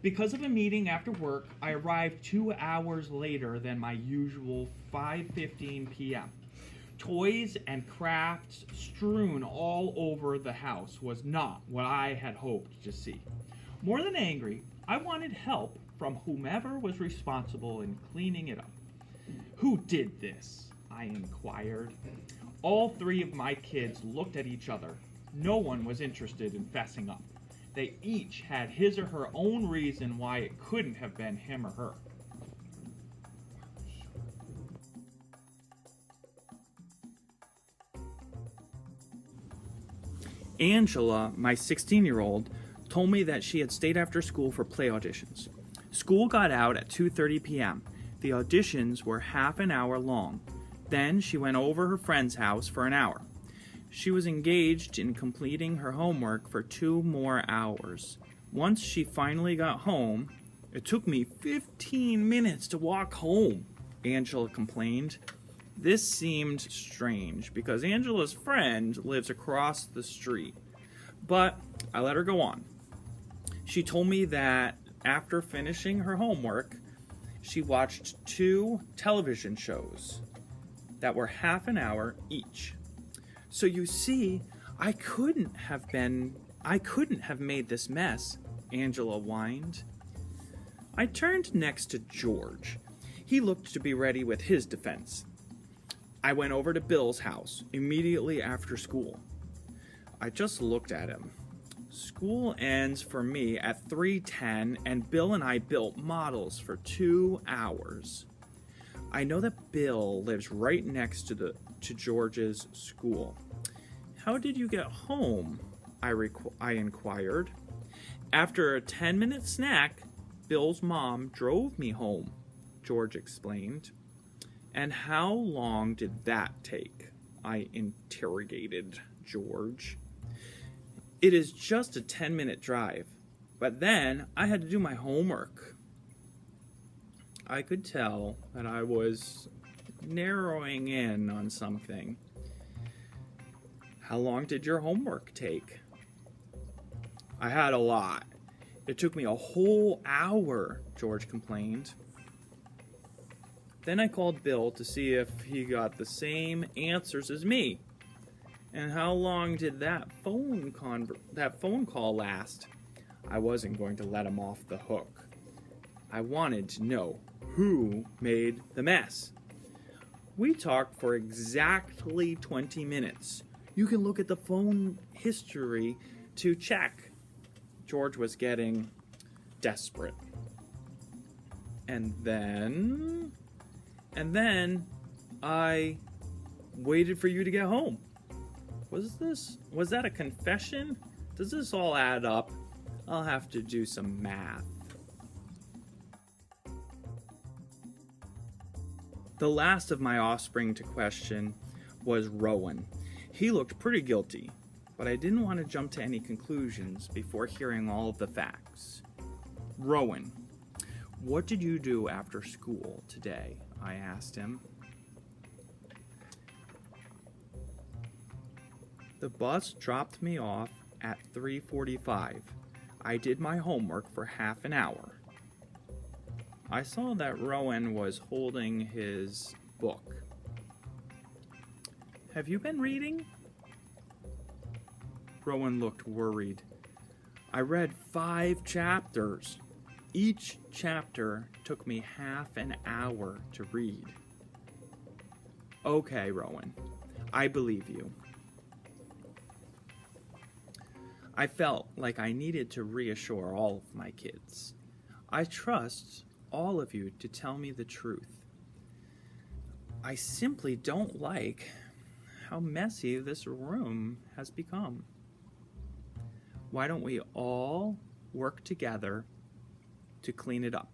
Because of a meeting after work, I arrived 2 hours later than my usual 5:15 p.m. Toys and crafts strewn all over the house was not what I had hoped to see. More than angry, I wanted help from whomever was responsible in cleaning it up. Who did this? I inquired. All three of my kids looked at each other. No one was interested in fessing up. They each had his or her own reason why it couldn't have been him or her. Angela, my 16-year-old, told me that she had stayed after school for play auditions. School got out at 2:30 p.m. The auditions were half an hour long. Then she went over her friend's house for an hour. She was engaged in completing her homework for 2 more hours. Once she finally got home, "It took me 15 minutes to walk home," Angela complained. This seemed strange because Angela's friend lives across the street, but I let her go on. She told me that after finishing her homework, she watched 2 television shows that were half an hour each. So you see, I couldn't have made this mess, Angela whined. I turned next to George. He looked to be ready with his defense. I went over to Bill's house immediately after school. I just looked at him. School ends for me at 3:10, and Bill and I built models for 2 hours. I know that Bill lives right next to George's school. How did you get home? I inquired. After a 10-minute snack, Bill's mom drove me home, George explained. And how long did that take? I interrogated George. It is just a 10-minute drive, but then I had to do my homework. I could tell that I was narrowing in on something. How long did your homework take? I had a lot. It took me a whole hour, George complained. Then I called Bill to see if he got the same answers as me. And how long did that phone call last? I wasn't going to let him off the hook. I wanted to know who made the mess. We talked for exactly 20 minutes. You can look at the phone history to check. George was getting desperate. And then I waited for you to get home. Was that a confession? Does this all add up? I'll have to do some math. The last of my offspring to question was Rowan. He looked pretty guilty, but I didn't want to jump to any conclusions before hearing all of the facts. Rowan, what did you do after school today? I asked him. The bus dropped me off at 3:45. I did my homework for half an hour. I saw that Rowan was holding his book. Have you been reading? Rowan looked worried. I read 5 chapters. Each chapter took me half an hour to read. Okay, Rowan, I believe you. I felt like I needed to reassure all of my kids. I trust all of you to tell me the truth. I simply don't like how messy this room has become. Why don't we all work together to clean it up?